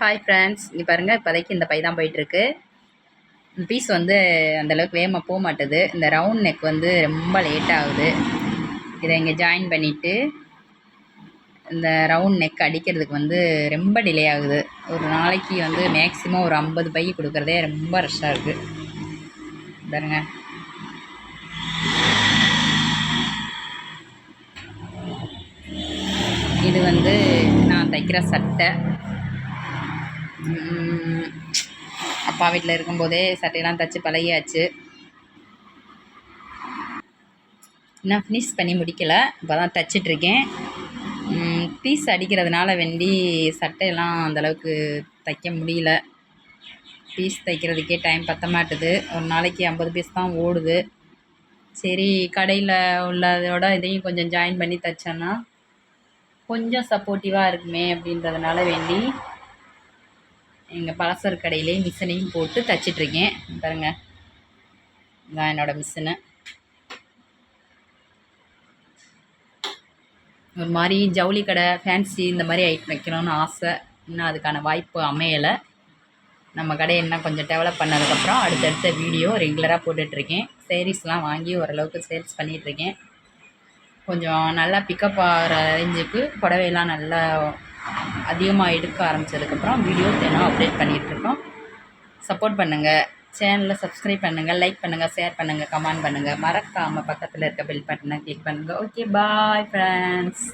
Hi friends, இங்கே பாருங்கள். இப்போதைக்கு இந்த பை தான் போயிட்டுருக்கு. பீஸ் வந்து அந்தளவுக்கு வேகமாக போக மாட்டுது. இந்த ரவுண்ட் நெக் வந்து ரொம்ப லேட் ஆகுது. இதை இங்கே ஜாயின் பண்ணிவிட்டு இந்த ரவுண்ட் நெக் அடிக்கிறதுக்கு வந்து ரொம்ப டிலே ஆகுது. ஒரு நாளைக்கு வந்து மேக்ஸிமம் ஒரு 50 பை கொடுக்குறதே ரொம்ப ரஷ்ஷாக இருக்குது. பாருங்க, இது வந்து நான் தைக்கிற சட்டை. அப்பா வீட்டில் இருக்கும்போதே சட்டையெல்லாம் தைச்சி பழகியாச்சு. இன்னும் ஃபினிஷ் பண்ணி முடிக்கலை, இப்போ தான் தைச்சிட்ருக்கேன். பீஸ் அடிக்கிறதுனால வேண்டி சட்டையெல்லாம் அந்தளவுக்கு தைக்க முடியல. பீஸ் தைக்கிறதுக்கே டைம் பற்ற மாட்டுது. ஒரு நாளைக்கு 50 பீஸ் தான் ஓடுது. சரி, கடையில் உள்ளதோட இதையும் கொஞ்சம் ஜாயின் பண்ணி தைச்சோன்னா கொஞ்சம் சப்போர்ட்டிவாக இருக்குமே அப்படின்றதுனால வேண்டி எங்கள் பலசர கடையிலே மிஷினையும் போட்டு தைச்சிட்ருக்கேன். பாருங்கள், இதுதான் என்னோடய மிஷினு. ஒரு மாதிரி ஜவுளி கடை, ஃபேன்சி இந்த மாதிரி ஐட்டம் வைக்கணும்னு ஆசை. இன்னும் அதுக்கான வாய்ப்பு அமையலை. நம்ம கடையை இன்னும் கொஞ்சம் டெவலப் பண்ணதுக்கப்புறம் அடுத்தடுத்த வீடியோ ரெகுலராக போட்டுட்ருக்கேன். சேரீஸ்லாம் வாங்கி ஓரளவுக்கு சேல்ஸ் பண்ணிகிட்ருக்கேன். கொஞ்சம் நல்லா பிக்கப் ஆகிற ரேஞ்சுக்கு புடவையெல்லாம் நல்லா அதிகமாக எடுக்க ஆரம்பித்ததுக்கப்புறம் வீடியோ தினம் அப்டேட் பண்ணிகிட்ருக்கோம். சப்போர்ட் பண்ணுங்கள். சேனலை சப்ஸ்கிரைப் பண்ணுங்கள், லைக் பண்ணுங்கள், ஷேர் பண்ணுங்கள், கமெண்ட் பண்ணுங்கள். மறக்காமல் பக்கத்தில் இருக்க பெல் பட்டனை கிளிக் பண்ணுங்கள். Okay, bye friends.